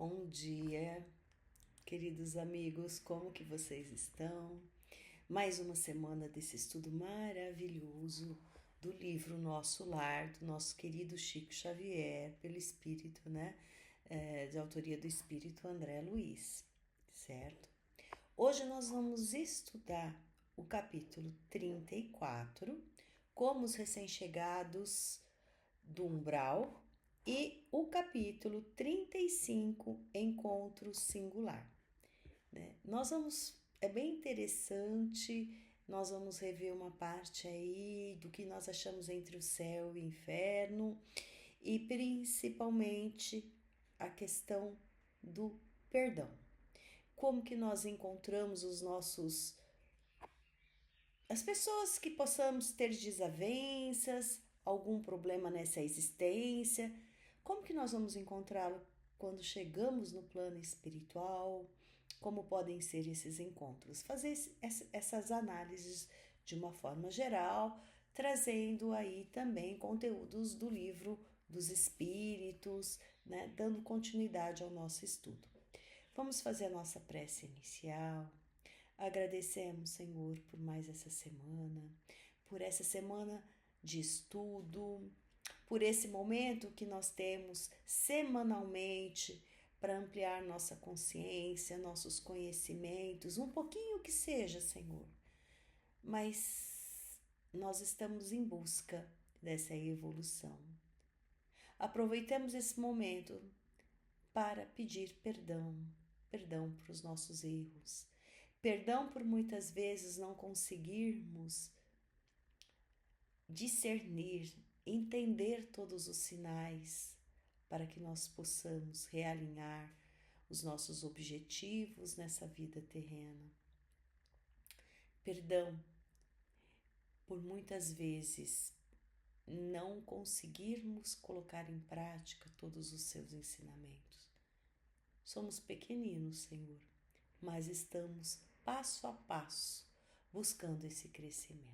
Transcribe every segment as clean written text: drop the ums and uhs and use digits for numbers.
Bom dia, queridos amigos, como que vocês estão? Mais uma semana desse estudo maravilhoso do livro Nosso Lar, do nosso querido Chico Xavier, pelo Espírito, né? De autoria do Espírito André Luiz, certo? Hoje nós vamos estudar o capítulo 34, como os recém-chegados do umbral, e o capítulo 35, Encontro Singular. É bem interessante, nós vamos rever uma parte aí do que nós achamos entre o céu e o inferno e principalmente a questão do perdão. Como que nós encontramos as pessoas que possamos ter desavenças, algum problema nessa existência, como que nós vamos encontrá-lo quando chegamos no plano espiritual? Como podem ser esses encontros? Fazer essas análises de uma forma geral, trazendo aí também conteúdos do livro dos espíritos, né? Dando continuidade ao nosso estudo. Vamos fazer a nossa prece inicial. Agradecemos, Senhor, por mais por essa semana de estudo, por esse momento que nós temos semanalmente para ampliar nossa consciência, nossos conhecimentos, um pouquinho que seja, Senhor. Mas nós estamos em busca dessa evolução. Aproveitemos esse momento para pedir perdão para os nossos erros, perdão por muitas vezes não conseguirmos discernir, entender todos os sinais para que nós possamos realinhar os nossos objetivos nessa vida terrena. Perdão por muitas vezes não conseguirmos colocar em prática todos os seus ensinamentos. Somos pequeninos, Senhor, mas estamos passo a passo buscando esse crescimento.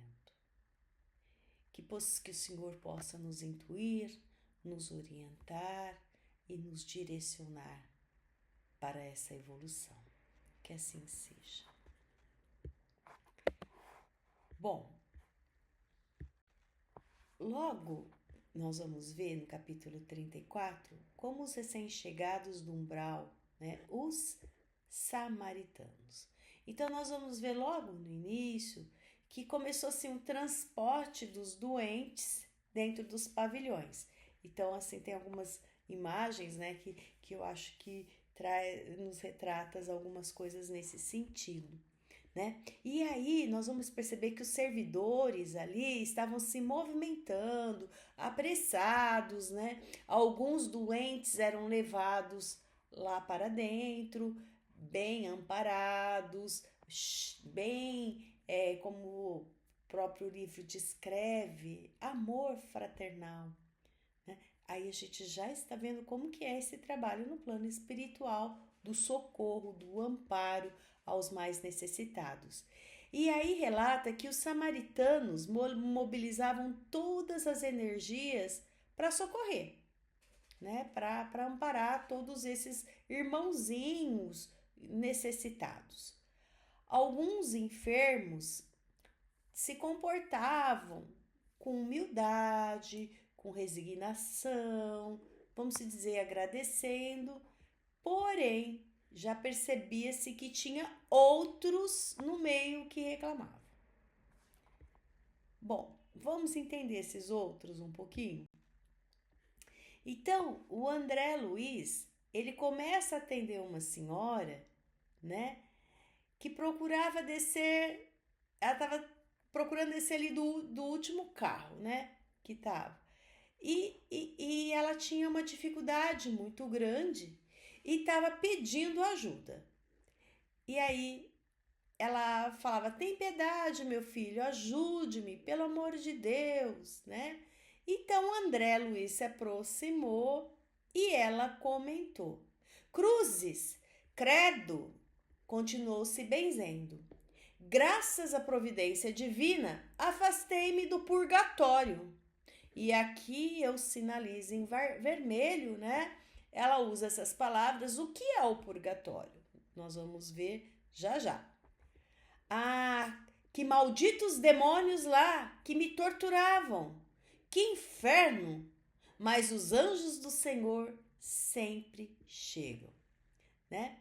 Que o Senhor possa nos intuir, nos orientar e nos direcionar para essa evolução. Que assim seja. Bom, logo nós vamos ver no capítulo 34 como os recém-chegados do umbral, né, os samaritanos. Então nós vamos ver logo no início que começou assim um transporte dos doentes dentro dos pavilhões. Então assim tem algumas imagens, né, que eu acho que nos retrata algumas coisas nesse sentido, né? E aí nós vamos perceber que os servidores ali estavam se movimentando, apressados, né? Alguns doentes eram levados lá para dentro, bem amparados, como o próprio livro descreve, amor fraternal, né? Aí a gente já está vendo como que é esse trabalho no plano espiritual, do socorro, do amparo aos mais necessitados. E aí relata que os samaritanos mobilizavam todas as energias para socorrer, né? Para amparar todos esses irmãozinhos necessitados. Alguns enfermos se comportavam com humildade, com resignação, vamos dizer, agradecendo, porém já percebia-se que tinha outros no meio que reclamavam. Bom, vamos entender esses outros um pouquinho? Então, o André Luiz, ele começa a atender uma senhora, né, que procurava descer, ela estava procurando descer ali do último carro, né, que estava. E ela tinha uma dificuldade muito grande e estava pedindo ajuda. E aí ela falava: tem piedade, meu filho, ajude-me, pelo amor de Deus, né? Então André Luiz se aproximou e ela comentou: Cruzes, credo, continuou se benzendo. Graças à providência divina, afastei-me do purgatório. E aqui eu sinalizo em vermelho, né? ela usa essas palavras. O que é o purgatório? Nós vamos ver já já. Ah, que malditos demônios lá que me torturavam! Que inferno! Mas os anjos do Senhor sempre chegam, né?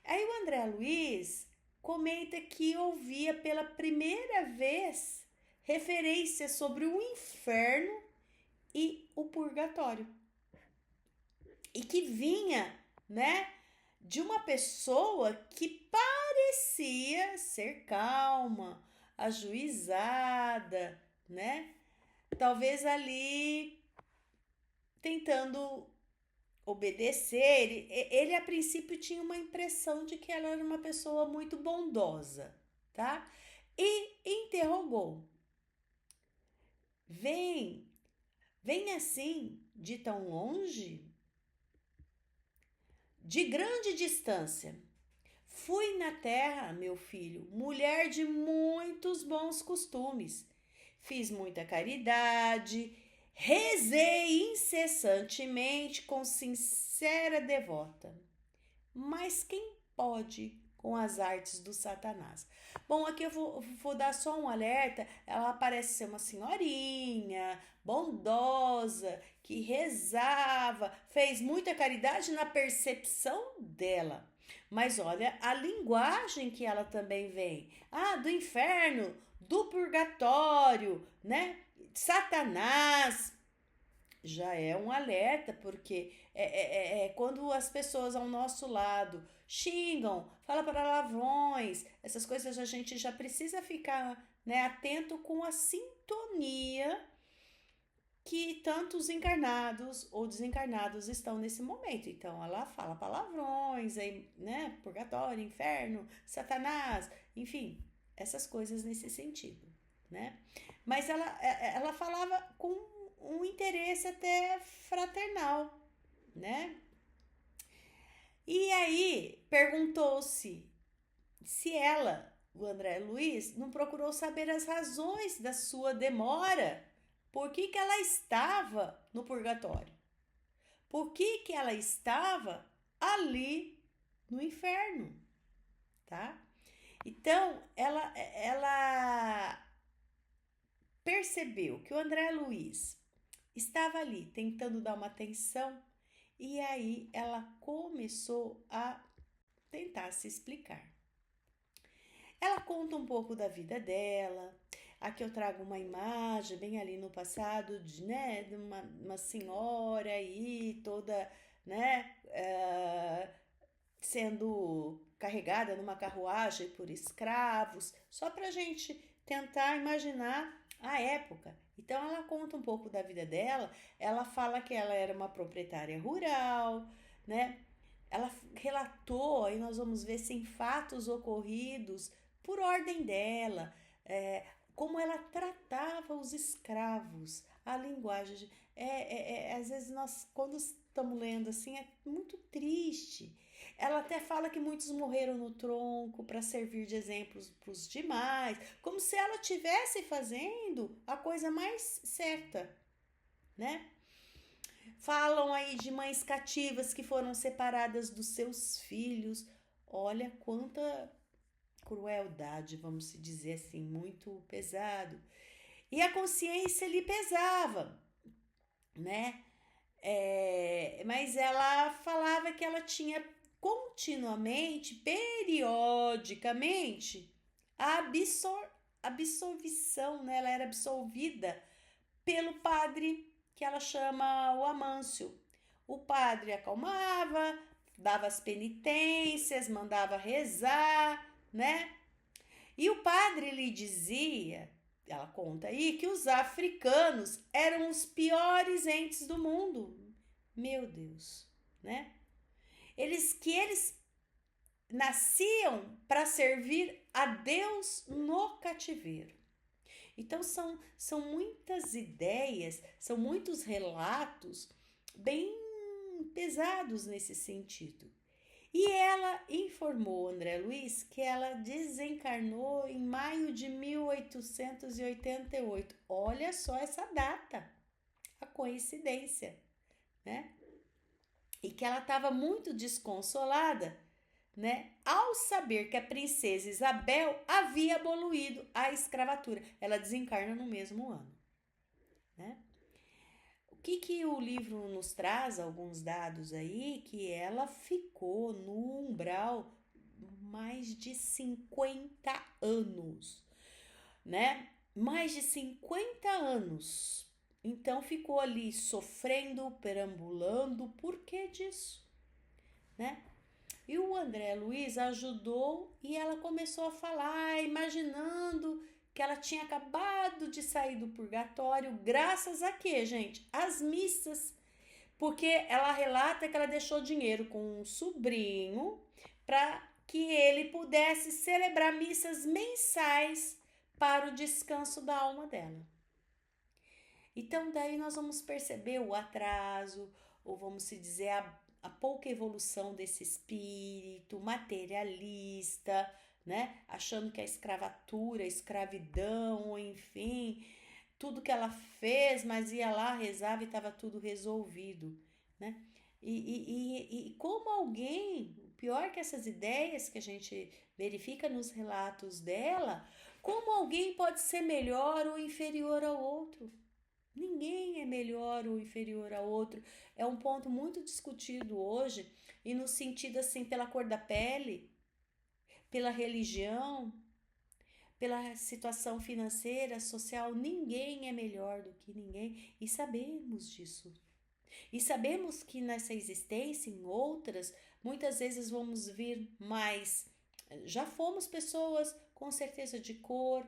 Aí o André Luiz comenta que ouvia pela primeira vez referência sobre o inferno e o purgatório. E que vinha, né, de uma pessoa que parecia ser calma, ajuizada, né? Talvez ali tentando obedecer. Ele a princípio tinha uma impressão de que ela era uma pessoa muito bondosa, tá? E interrogou: vem assim de tão longe? De grande distância. Fui na terra, meu filho, mulher de muitos bons costumes. Fiz muita caridade, rezei incessantemente com sincera devota. Mas quem pode com as artes do Satanás? Bom, aqui eu vou dar só um alerta. Ela parece ser uma senhorinha, bondosa, que rezava, fez muita caridade na percepção dela. Mas olha a linguagem que ela também vem. Ah, do inferno, do purgatório, né? Satanás. Já é um alerta, porque quando as pessoas ao nosso lado xingam, falam palavrões, essas coisas a gente já precisa ficar, né, atento com a sintonia que tanto os encarnados ou desencarnados estão nesse momento. Então, ela fala palavrões, aí, né, purgatório, inferno, Satanás, enfim, essas coisas nesse sentido, né? Mas ela falava com um interesse até fraternal, né? E aí perguntou-se se ela, o André Luiz, não procurou saber as razões da sua demora. Por que ela estava no purgatório? Por que ela estava ali no inferno, tá? Então, ela percebeu que o André Luiz estava ali tentando dar uma atenção e aí ela começou a tentar se explicar. Ela conta um pouco da vida dela. Aqui eu trago uma imagem bem ali no passado de uma senhora aí toda, né, sendo carregada numa carruagem por escravos, só para a gente tentar imaginar a época. Então ela conta um pouco da vida dela. Ela fala que ela era uma proprietária rural, né? Ela relatou, aí nós vamos ver sem fatos ocorridos por ordem dela, como ela tratava os escravos, a linguagem. Às vezes nós, quando estamos lendo assim, é muito triste. Ela até fala que muitos morreram no tronco para servir de exemplos para os demais, como se ela estivesse fazendo a coisa mais certa, né? Falam aí de mães cativas que foram separadas dos seus filhos. Olha quanta crueldade, vamos se dizer assim, muito pesado. E a consciência lhe pesava, né? Mas ela falava que ela tinha continuamente, periodicamente, a absolvição, né? Ela era absolvida pelo padre que ela chama o Amâncio. O padre acalmava, dava as penitências, mandava rezar, né? E o padre lhe dizia, ela conta aí, que os africanos eram os piores entes do mundo. Meu Deus, né? Eles nasciam para servir a Deus no cativeiro. Então são muitas ideias, são muitos relatos bem pesados nesse sentido. E ela informou André Luiz que ela desencarnou em maio de 1888. Olha só essa data, a coincidência, né? e que ela estava muito desconsolada, né, ao saber que a princesa Isabel havia abolido a escravatura. Ela desencarna no mesmo ano, né? O que o livro nos traz? Alguns dados aí, que ela ficou no umbral mais de 50 anos, né? Mais de 50 anos. Então ficou ali sofrendo, perambulando. Por que disso, né? E o André Luiz ajudou e ela começou a falar, imaginando que ela tinha acabado de sair do purgatório, graças a quê, gente? As missas. Porque ela relata que ela deixou dinheiro com um sobrinho para que ele pudesse celebrar missas mensais para o descanso da alma dela. Então, daí nós vamos perceber o atraso, ou vamos se dizer, a pouca evolução desse espírito materialista, né? Achando que a escravatura, a escravidão, enfim, tudo que ela fez, mas ia lá, rezava e estava tudo resolvido, né? E como alguém, pior que essas ideias que a gente verifica nos relatos dela, como alguém pode ser melhor ou inferior ao outro? Ninguém é melhor ou inferior a outro. É um ponto muito discutido hoje, e no sentido assim, pela cor da pele, pela religião, pela situação financeira, social, ninguém é melhor do que ninguém, e sabemos disso. E sabemos que nessa existência, em outras, muitas vezes vamos vir mais. Já fomos pessoas com certeza de cor,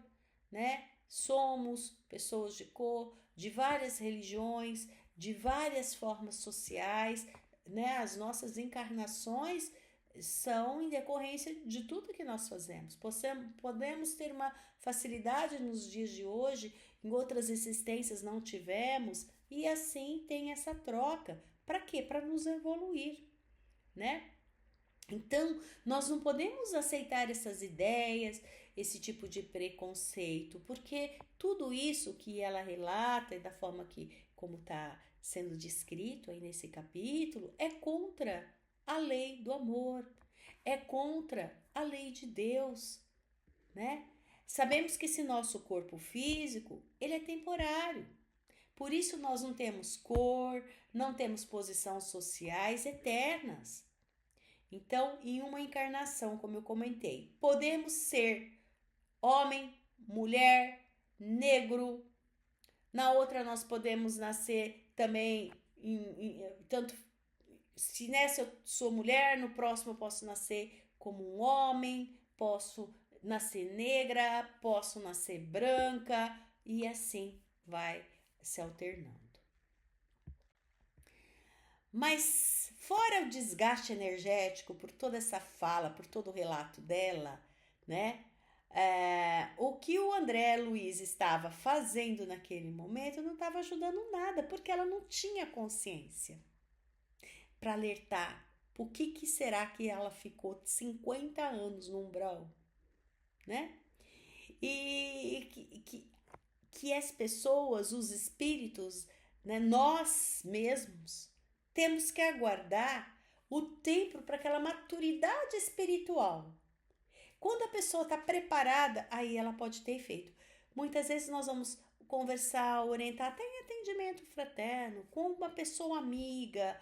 né? Somos pessoas de cor, de várias religiões, de várias formas sociais, né? As nossas encarnações são em decorrência de tudo que nós fazemos. Podemos ter uma facilidade nos dias de hoje, em outras existências não tivemos, e assim tem essa troca. Para quê? Para nos evoluir, né? Então, nós não podemos aceitar essas ideias, esse tipo de preconceito, porque tudo isso que ela relata e da forma que, como está sendo descrito aí nesse capítulo, é contra a lei do amor, é contra a lei de Deus, né? Sabemos que esse nosso corpo físico, ele é temporário. Por isso nós não temos cor, não temos posições sociais eternas. Então, em uma encarnação, como eu comentei, podemos ser homem, mulher, negro. Na outra, nós podemos nascer também, tanto se nessa eu sou mulher, no próximo eu posso nascer como um homem, posso nascer negra, posso nascer branca, e assim vai se alternando. Mas fora o desgaste energético por toda essa fala, por todo o relato dela, né? O que o André Luiz estava fazendo naquele momento não estava ajudando nada, porque ela não tinha consciência para alertar. Por que será que ela ficou 50 anos no umbral, né? E que as pessoas, os espíritos, né, nós mesmos, temos que aguardar o tempo para aquela maturidade espiritual. Quando a pessoa está preparada, aí ela pode ter efeito. Muitas vezes nós vamos conversar, orientar, até em atendimento fraterno, com uma pessoa amiga,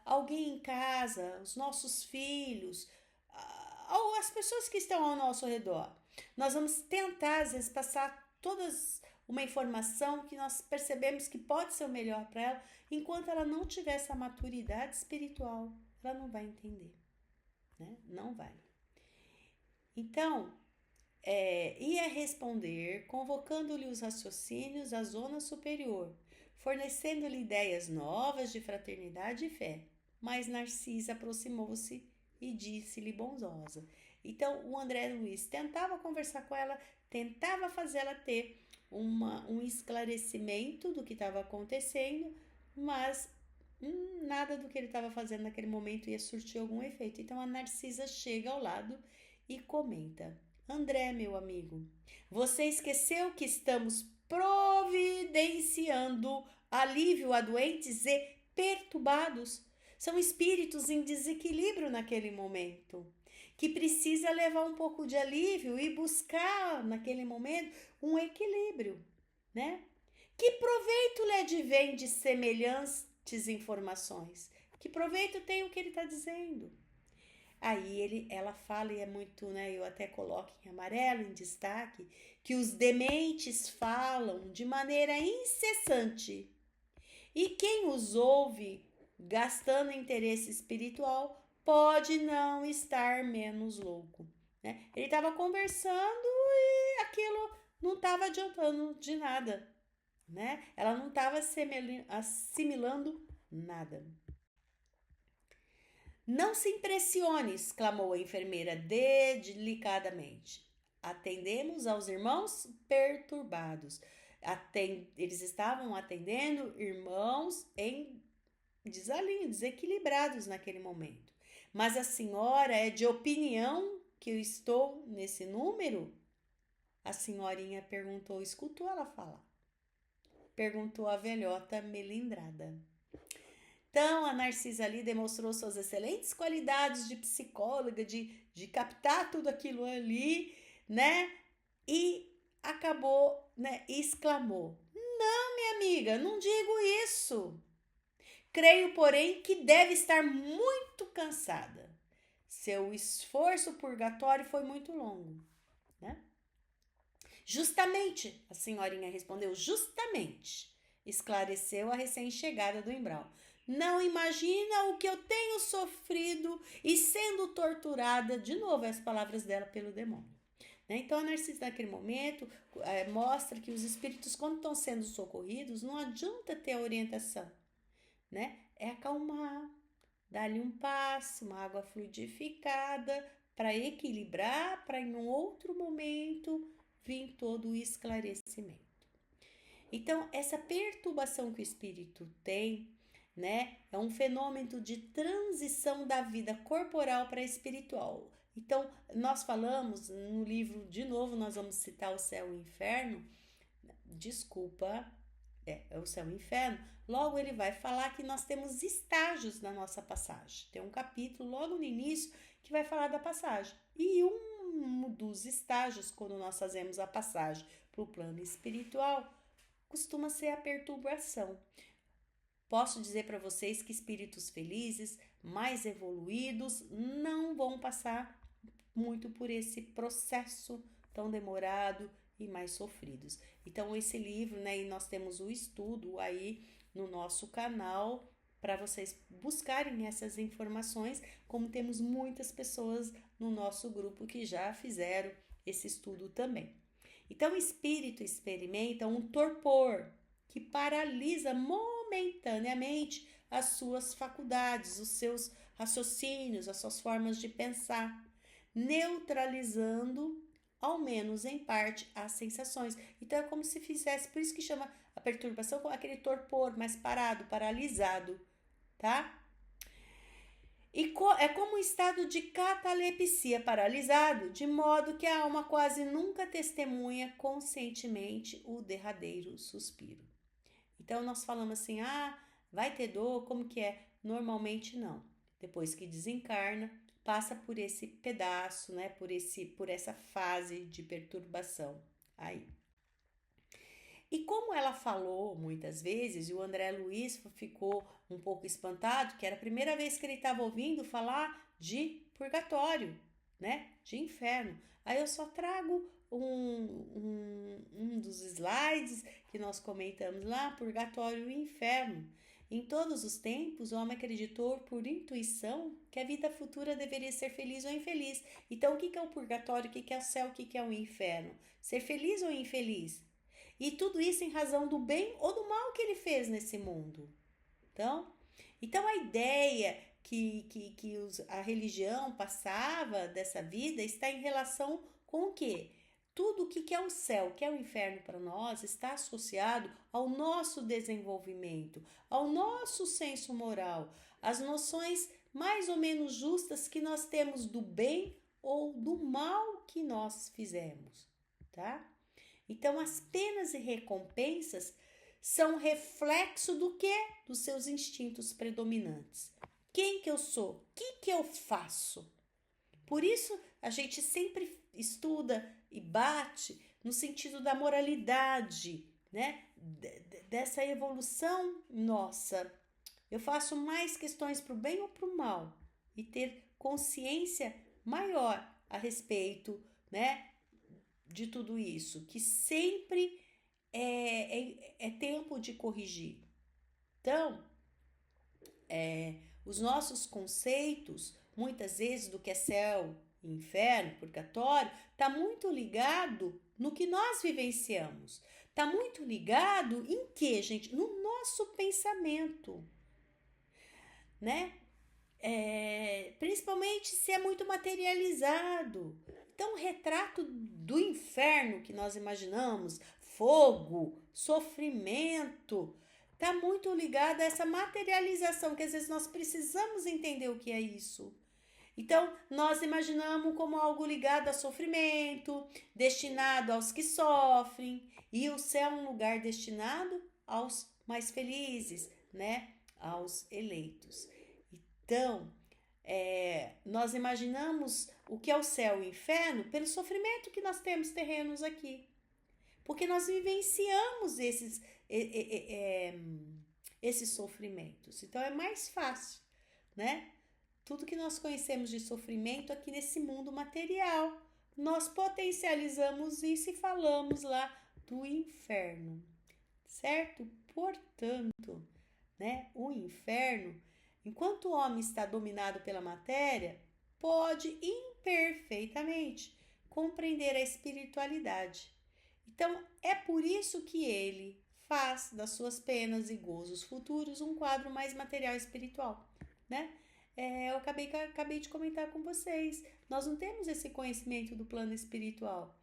alguém em casa, os nossos filhos, ou as pessoas que estão ao nosso redor. Nós vamos tentar, às vezes, passar todas uma informação que nós percebemos que pode ser o melhor para ela, enquanto ela não tiver essa maturidade espiritual, ela não vai entender, né? Não vai. Então, ia responder, convocando-lhe os raciocínios da zona superior, fornecendo-lhe ideias novas de fraternidade e fé. Mas Narcisa aproximou-se e disse-lhe bondosa. Então, o André Luiz tentava conversar com ela, tentava fazê-la ter um esclarecimento do que estava acontecendo, mas nada do que ele estava fazendo naquele momento ia surtir algum efeito. Então, a Narcisa chega ao lado e comenta: André, meu amigo, você esqueceu que estamos providenciando alívio a doentes e perturbados? São espíritos em desequilíbrio naquele momento, que precisa levar um pouco de alívio e buscar naquele momento um equilíbrio, né? Que proveito lhe advém de semelhantes informações? Que proveito tem o que ele está dizendo? Aí ela fala, e é muito, né? Eu até coloco em amarelo, em destaque, que os dementes falam de maneira incessante. E quem os ouve, gastando interesse espiritual, pode não estar menos louco, né? Ele estava conversando e aquilo não estava adiantando de nada, né? Ela não estava assimilando nada. Não se impressione, exclamou a enfermeira delicadamente. Atendemos aos irmãos perturbados. Eles estavam atendendo irmãos em desalinho, desequilibrados naquele momento. Mas a senhora é de opinião que eu estou nesse número? A senhorinha perguntou, escutou ela falar. Perguntou a velhota melindrada. Então, a Narcisa ali demonstrou suas excelentes qualidades de psicóloga, de captar tudo aquilo ali, né? E acabou, né? E exclamou: Não, minha amiga, não digo isso. Creio, porém, que deve estar muito cansada. Seu esforço purgatório foi muito longo, né? Justamente, a senhorinha respondeu, justamente, esclareceu a recém-chegada do Umbral. Não imagina o que eu tenho sofrido e sendo torturada, de novo as palavras dela, pelo demônio. Então a Narcisa naquele momento mostra que os espíritos, quando estão sendo socorridos, não adianta ter a orientação, né? É acalmar, dar-lhe um passo, uma água fluidificada, para equilibrar, para em um outro momento vir todo o esclarecimento. Então, essa perturbação que o espírito tem, né, é um fenômeno de transição da vida corporal para a espiritual. Então, nós falamos no livro, de novo, nós vamos citar o céu e o inferno. Desculpa, é o céu e o inferno. Logo, ele vai falar que nós temos estágios na nossa passagem. Tem um capítulo logo no início que vai falar da passagem. E um dos estágios, quando nós fazemos a passagem para o plano espiritual, costuma ser a perturbação. Posso dizer para vocês que espíritos felizes, mais evoluídos, não vão passar muito por esse processo tão demorado e mais sofridos. Então, esse livro, né, e nós temos o estudo aí no nosso canal para vocês buscarem essas informações, como temos muitas pessoas no nosso grupo que já fizeram esse estudo também. Então, o espírito experimenta um torpor que paralisa momentaneamente as suas faculdades, os seus raciocínios, as suas formas de pensar, neutralizando, ao menos em parte, as sensações. Então, é como se fizesse, por isso que chama a perturbação, com aquele torpor mais parado, paralisado, tá? E é como um estado de catalepsia paralisado, de modo que a alma quase nunca testemunha conscientemente o derradeiro suspiro. Então, nós falamos assim, vai ter dor, como que é? Normalmente não. Depois que desencarna, passa por esse pedaço, né? Por essa fase de perturbação aí. E como ela falou muitas vezes, e o André Luiz ficou um pouco espantado, que era a primeira vez que ele estava ouvindo falar de purgatório, né? De inferno. Aí eu só trago um dos slides que nós comentamos lá, purgatório e inferno. Em todos os tempos, o homem acreditou por intuição que a vida futura deveria ser feliz ou infeliz. Então, o que é o purgatório, o que é o céu, o que é o inferno? Ser feliz ou infeliz? E tudo isso em razão do bem ou do mal que ele fez nesse mundo. Então a ideia que a religião passava dessa vida está em relação com o quê? Tudo o que é o céu, o que é o inferno para nós, está associado ao nosso desenvolvimento, ao nosso senso moral, às noções mais ou menos justas que nós temos do bem ou do mal que nós fizemos, tá? Então, as penas e recompensas são reflexo do quê? Dos seus instintos predominantes, quem que eu sou, o que eu faço. Por isso a gente sempre estuda e bate no sentido da moralidade, né? Dessa evolução nossa. Eu faço mais questões para o bem ou para o mal e ter consciência maior a respeito, né, de tudo isso, que sempre é tempo de corrigir. Então, os nossos conceitos, muitas vezes, do que é céu, inferno, purgatório, está muito ligado no que nós vivenciamos. Está muito ligado em quê, gente? No nosso pensamento, né? Principalmente se é muito materializado. Então, o retrato do inferno que nós imaginamos, fogo, sofrimento, está muito ligado a essa materialização, que às vezes nós precisamos entender o que é isso. Então, nós imaginamos como algo ligado a sofrimento, destinado aos que sofrem, e o céu é um lugar destinado aos mais felizes, né? Aos eleitos. Então, nós imaginamos o que é o céu e o inferno pelo sofrimento que nós temos terrenos aqui. Porque nós vivenciamos esses sofrimentos. Então, é mais fácil, né? Tudo que nós conhecemos de sofrimento aqui nesse mundo material, nós potencializamos isso e falamos lá do inferno, certo? Portanto, né, o inferno, enquanto o homem está dominado pela matéria, pode imperfeitamente compreender a espiritualidade. Então, é por isso que ele faz das suas penas e gozos futuros um quadro mais material e espiritual, né? Eu acabei de comentar com vocês. Nós não temos esse conhecimento do plano espiritual.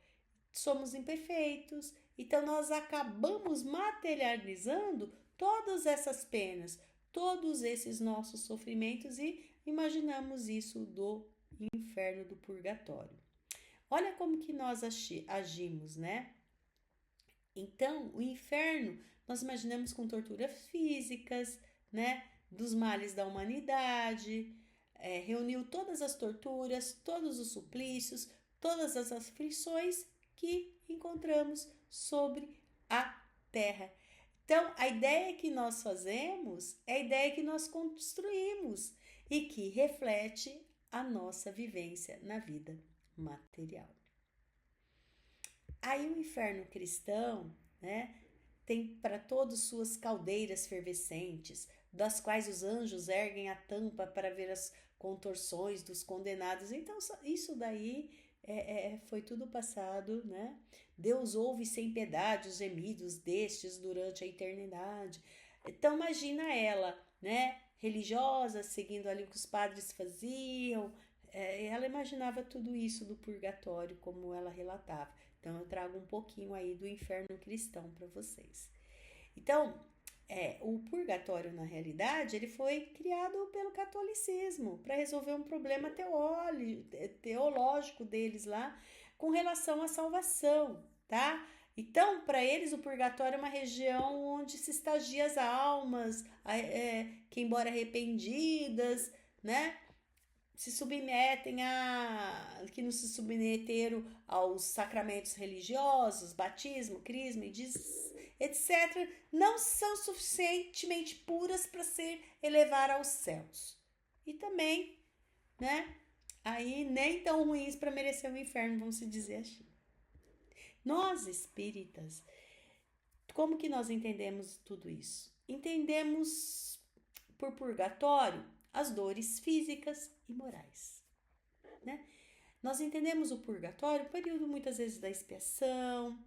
Somos imperfeitos, então nós acabamos materializando todas essas penas, todos esses nossos sofrimentos e imaginamos isso do inferno, do purgatório. Olha como que nós agimos, né? Então, o inferno nós imaginamos com torturas físicas, né? Dos males da humanidade, reuniu todas as torturas, todos os suplícios, todas as aflições que encontramos sobre a terra. Então, a ideia que nós fazemos é a ideia que nós construímos e que reflete a nossa vivência na vida material. Aí o inferno cristão, né, tem para todos suas caldeiras fervescentes, das quais os anjos erguem a tampa para ver as contorções dos condenados. Então, isso daí foi tudo passado, né? Deus ouve sem piedade os gemidos destes durante a eternidade. Então, imagina ela, né? Religiosa, seguindo ali o que os padres faziam. Ela imaginava tudo isso do purgatório, como ela relatava. Então, eu trago um pouquinho aí do inferno cristão para vocês. Então, o purgatório, na realidade, ele foi criado pelo catolicismo para resolver um problema teológico deles lá com relação à salvação, tá? Então, para eles, o purgatório é uma região onde se estagia as almas, que, embora arrependidas, né, que não se submeteram aos sacramentos religiosos, batismo, crisma, etc., não são suficientemente puras para ser elevar aos céus. E também, né, aí nem tão ruins para merecer o inferno, vamos se dizer assim. Nós espíritas, como que nós entendemos tudo isso? Entendemos por purgatório as dores físicas e morais, né? Nós entendemos o purgatório, o período muitas vezes da expiação,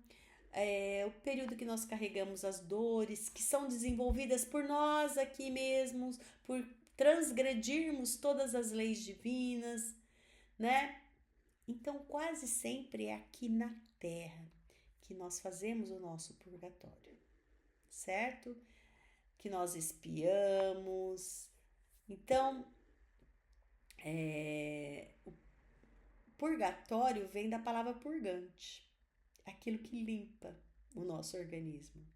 o período que nós carregamos as dores, que são desenvolvidas por nós aqui mesmos, por transgredirmos todas as leis divinas, né? Então, quase sempre é aqui na Terra que nós fazemos o nosso purgatório, certo? Que nós expiamos. Então, o purgatório vem da palavra purgante, aquilo que limpa o nosso organismo.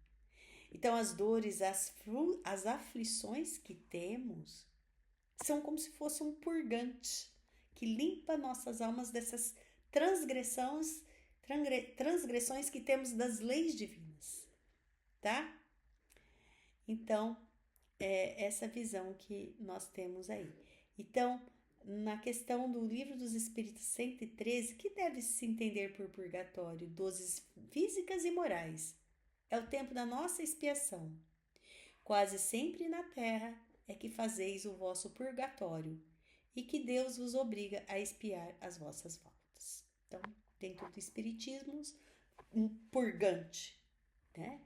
Então, as dores, as aflições que temos, São como se fosse um purgante que limpa nossas almas dessas transgressões, transgressões que temos das leis divinas, tá? Então, é essa visão que nós temos aí. Então, na questão do Livro dos Espíritos 113, que deve se entender por purgatório? Doses físicas e morais. É o tempo da nossa expiação. Quase sempre na terra é que fazeis o vosso purgatório e que Deus vos obriga a expiar as vossas faltas. Então, dentro do Espiritismo, um purgante, né?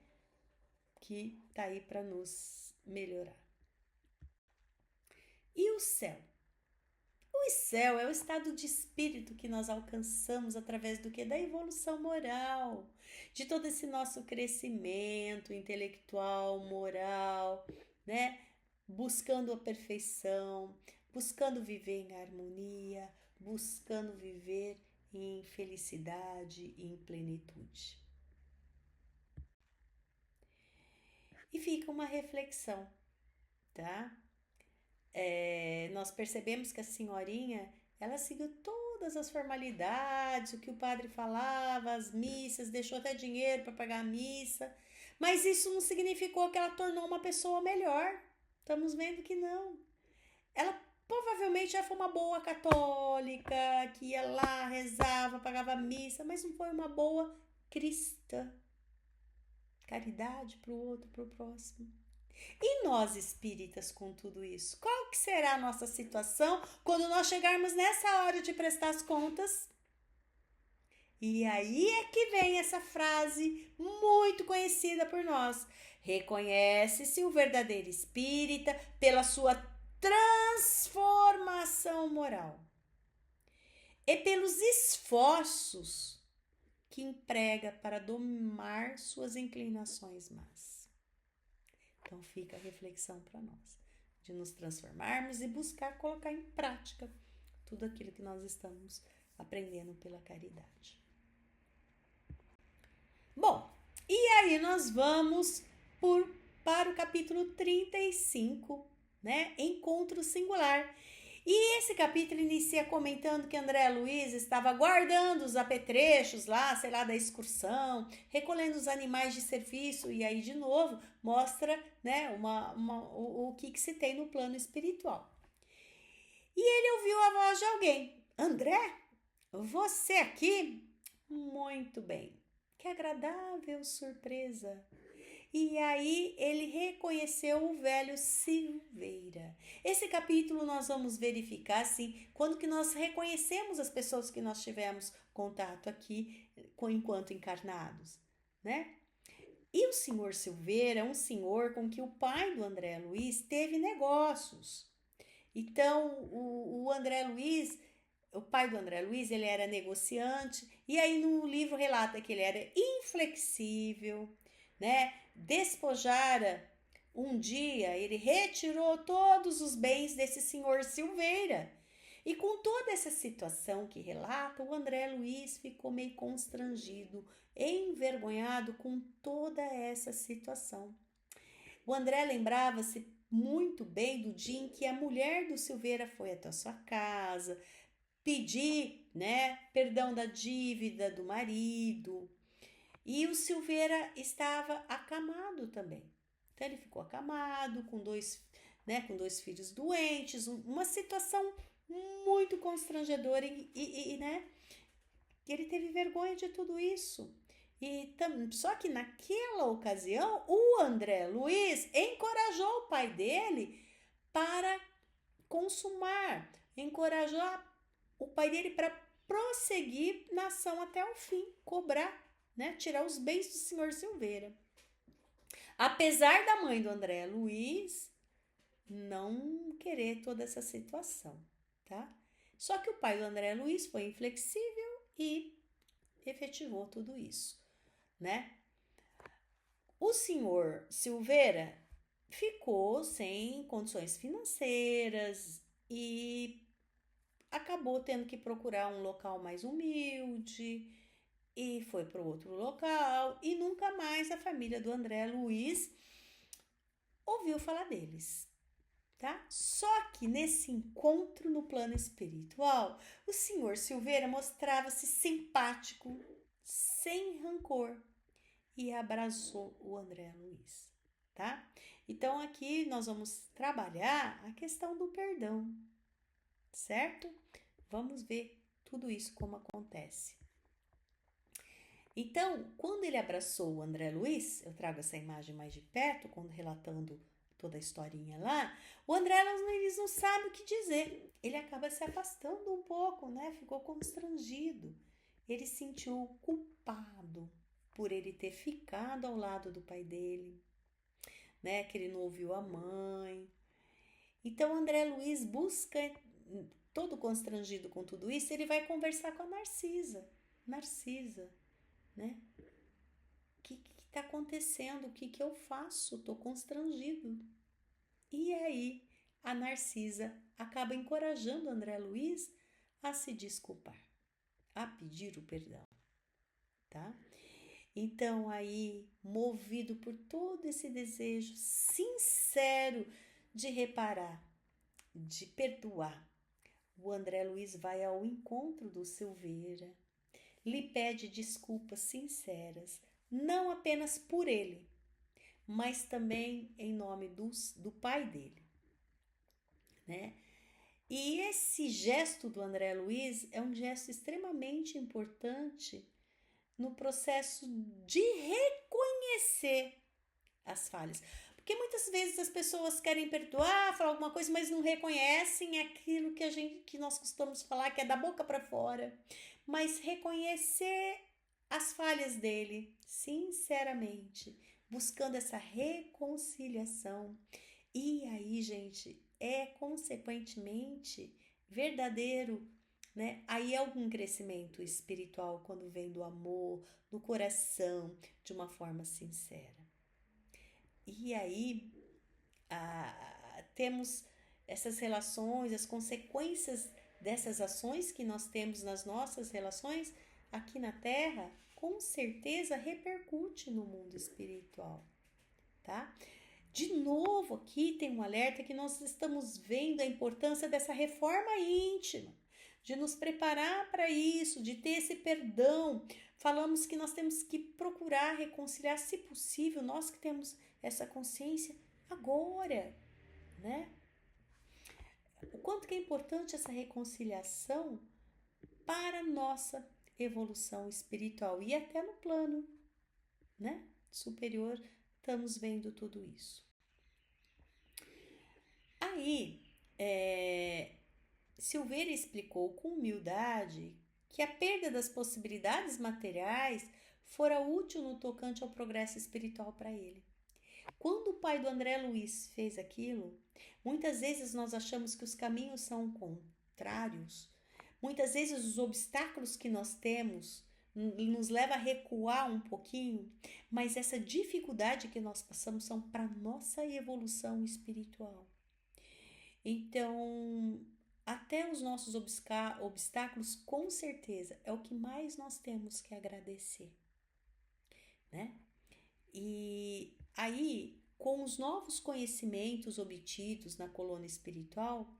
Que tá aí para nos melhorar. E o céu? O céu é o estado de espírito que nós alcançamos através do que? Da evolução moral, de todo esse nosso crescimento intelectual, moral, né? Buscando a perfeição, buscando viver em harmonia, buscando viver em felicidade e em plenitude. E fica uma reflexão, tá? Nós percebemos que a senhorinha, ela seguiu todas as formalidades, o que o padre falava, as missas, deixou até dinheiro para pagar a missa, mas isso não significou que ela tornou uma pessoa melhor. Estamos vendo que não. Ela provavelmente já foi uma boa católica, que ia lá, rezava, pagava a missa, mas não foi uma boa cristã. Caridade para o outro, para o próximo. E nós espíritas com tudo isso? Qual que será a nossa situação quando nós chegarmos nessa hora de prestar as contas? E aí é que vem essa frase muito conhecida por nós. Reconhece-se o verdadeiro espírita pela sua transformação moral e pelos esforços que emprega para domar suas inclinações más. Então fica a reflexão para nós, de nos transformarmos e buscar colocar em prática tudo aquilo que nós estamos aprendendo pela caridade. Bom, e aí nós vamos para o capítulo 35, né? Encontro singular. E esse capítulo inicia comentando que André Luiz estava guardando os apetrechos lá, sei lá, da excursão, recolhendo os animais de serviço, e aí de novo mostra, né, o que se tem no plano espiritual. E ele ouviu a voz de alguém. André, você aqui? Muito bem. Que agradável surpresa. E aí ele reconheceu o velho Silveira. Esse capítulo nós vamos verificar, assim, quando que nós reconhecemos as pessoas que nós tivemos contato aqui enquanto encarnados, né? E o senhor Silveira é um senhor com que o pai do André Luiz teve negócios. Então, o André Luiz, o pai do André Luiz, ele era negociante, e aí no livro relata que ele era inflexível, né? Despojara um dia, ele retirou todos os bens desse senhor Silveira. E com toda essa situação que relata, o André Luiz ficou meio constrangido, envergonhado com toda essa situação. O André lembrava-se muito bem do dia em que a mulher do Silveira foi até a sua casa pedir, né, perdão da dívida do marido. E o Silveira estava acamado também. Então ele ficou acamado com dois filhos doentes, uma situação muito constrangedora e né, ele teve vergonha de tudo isso. Só que naquela ocasião, o André Luiz encorajou o pai dele para consumar, encorajou o pai dele para prosseguir na ação até o fim, cobrar, né, tirar os bens do senhor Silveira. Apesar da mãe do André Luiz não querer toda essa situação, tá? Só que o pai do André Luiz foi inflexível e efetivou tudo isso, né? O senhor Silveira ficou sem condições financeiras e acabou tendo que procurar um local mais humilde e foi para outro local e nunca mais a família do André Luiz ouviu falar deles. tá? Só que nesse encontro no plano espiritual, o senhor Silveira mostrava-se simpático, sem rancor, e abraçou o André Luiz, tá? Então aqui nós vamos trabalhar a questão do perdão, certo? Vamos ver tudo isso como acontece. Então, quando ele abraçou o André Luiz, eu trago essa imagem mais de perto, quando relatando toda a historinha lá, o André Luiz não sabe o que dizer. Ele acaba se afastando um pouco, né? Ficou constrangido. Ele se sentiu culpado por ele ter ficado ao lado do pai dele, né? Que ele não ouviu a mãe. Então, André Luiz busca, todo constrangido com tudo isso, ele vai conversar com a Narcisa. Narcisa, né? O que está acontecendo? O que eu faço? Estou constrangido. E aí, a Narcisa acaba encorajando André Luiz a se desculpar, a pedir o perdão, tá? Então, aí, movido por todo esse desejo sincero de reparar, de perdoar, o André Luiz vai ao encontro do Silveira, lhe pede desculpas sinceras, não apenas por ele, mas também em nome do pai dele, né? E esse gesto do André Luiz é um gesto extremamente importante no processo de reconhecer as falhas. Porque muitas vezes as pessoas querem perdoar, falar alguma coisa, mas não reconhecem aquilo que nós costumamos falar, que é da boca para fora. Mas reconhecer as falhas dele, sinceramente, buscando essa reconciliação. E aí, gente, é consequentemente verdadeiro, né? Aí é algum crescimento espiritual quando vem do amor, do coração, de uma forma sincera. E aí temos essas relações, as consequências dessas ações que nós temos nas nossas relações aqui na Terra, com certeza repercute no mundo espiritual, tá? De novo, aqui tem um alerta que nós estamos vendo a importância dessa reforma íntima, de nos preparar para isso, de ter esse perdão. Falamos que nós temos que procurar reconciliar, se possível, nós que temos essa consciência agora, né? O quanto que é importante essa reconciliação para a nossa evolução espiritual e até no plano, né, superior, estamos vendo tudo isso. Aí, Silveira explicou com humildade que a perda das possibilidades materiais fora útil no tocante ao progresso espiritual para ele. Quando o pai do André Luiz fez aquilo, muitas vezes nós achamos que os caminhos são contrários. Muitas vezes os obstáculos que nós temos nos leva a recuar um pouquinho, mas essa dificuldade que nós passamos são para nossa evolução espiritual. Então, até os nossos obstáculos, com certeza, é o que mais nós temos que agradecer, né? E aí, com os novos conhecimentos obtidos na colônia espiritual,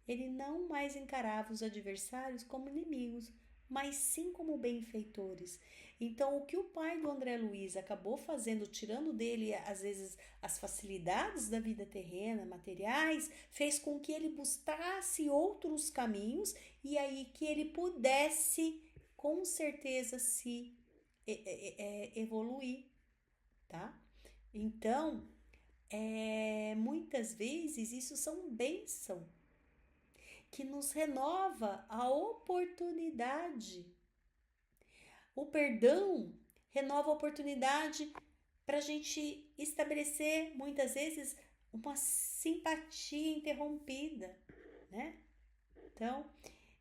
ele não mais encarava os adversários como inimigos, mas sim como benfeitores. Então, o que o pai do André Luiz acabou fazendo, tirando dele, às vezes, as facilidades da vida terrena, materiais, fez com que ele buscasse outros caminhos e aí que ele pudesse, com certeza, se evoluir, tá? Então, muitas vezes isso são bênçãos que nos renova a oportunidade. O perdão renova a oportunidade para a gente estabelecer, muitas vezes, uma simpatia interrompida, né? Então,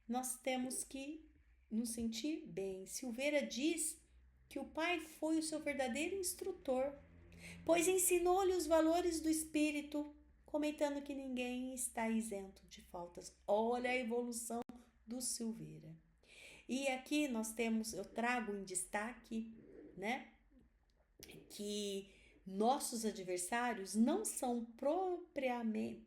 nós temos que nos sentir bem. Silveira diz que o pai foi o seu verdadeiro instrutor, pois ensinou-lhe os valores do espírito, comentando que ninguém está isento de faltas. Olha a evolução do Silveira. E aqui eu trago em destaque, né, que Nossos adversários não são propriamente,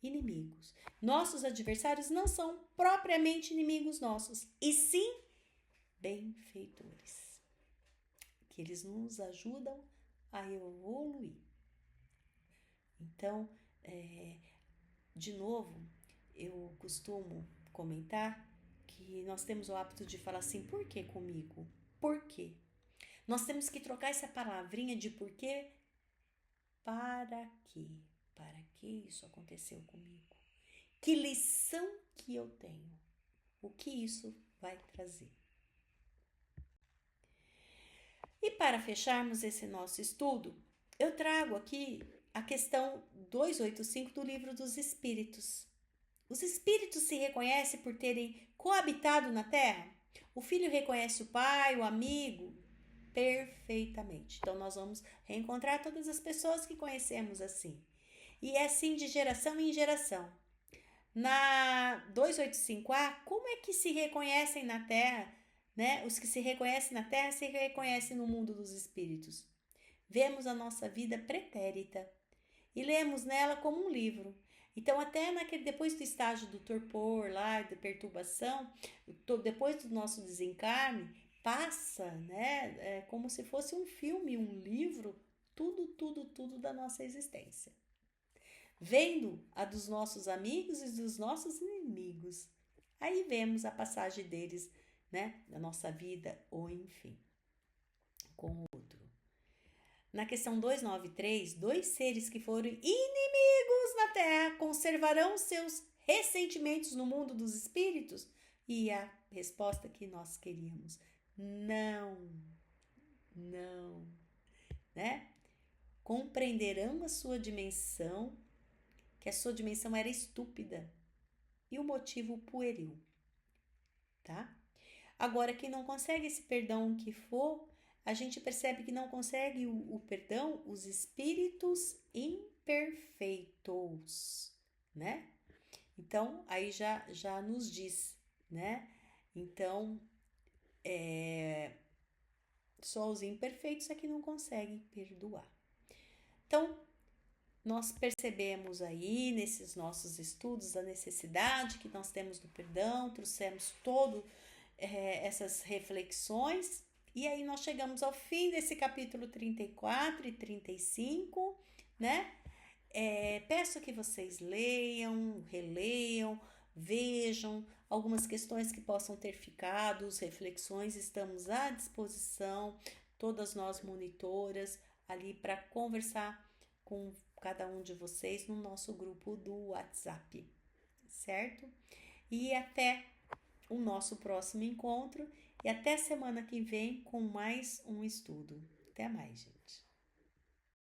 inimigos. Nossos adversários não são propriamente inimigos nossos, e sim benfeitores, que eles nos ajudam a evoluir. Então, de novo, eu costumo comentar que nós temos o hábito de falar assim, por que comigo? Por quê? Nós temos que trocar essa palavrinha de porquê para quê? Para que isso aconteceu comigo? Que lição que eu tenho? O que isso vai trazer? E para fecharmos esse nosso estudo, eu trago aqui a questão 285 do Livro dos Espíritos. Os espíritos se reconhecem por terem coabitado na Terra? O filho reconhece o pai, o amigo? Perfeitamente. Então, nós vamos reencontrar todas as pessoas que conhecemos assim. E é assim de geração em geração. Na 285A, como é que se reconhecem na Terra, né? Os que se reconhecem na Terra se reconhecem no mundo dos espíritos. Vemos a nossa vida pretérita e lemos nela como um livro. Então, até depois do estágio do torpor, lá, da perturbação, depois do nosso desencarne, passa, né, como se fosse um filme, um livro, tudo da nossa existência. Vendo a dos nossos amigos e dos nossos inimigos. Aí vemos a passagem deles, né, na nossa vida, ou enfim, com o outro. Na questão 293, 2 seres que foram inimigos na Terra conservarão seus ressentimentos no mundo dos espíritos? E a resposta que nós queríamos, não, né? Compreenderão a sua dimensão, que a sua dimensão era estúpida e o motivo pueril, tá? Agora, quem não consegue esse perdão que for, a gente percebe que não consegue o perdão os espíritos imperfeitos, né? Então, aí já nos diz, né? Então, só os imperfeitos é que não conseguem perdoar. Então, nós percebemos aí nesses nossos estudos a necessidade que nós temos do perdão, trouxemos essas reflexões, e aí nós chegamos ao fim desse capítulo 34 e 35, né? Peço que vocês leiam, releiam, vejam algumas questões que possam ter ficado, as reflexões, estamos à disposição, todas nós monitoras, ali para conversar com cada um de vocês no nosso grupo do WhatsApp, certo? E até o nosso próximo encontro e até semana que vem com mais um estudo. Até mais, gente.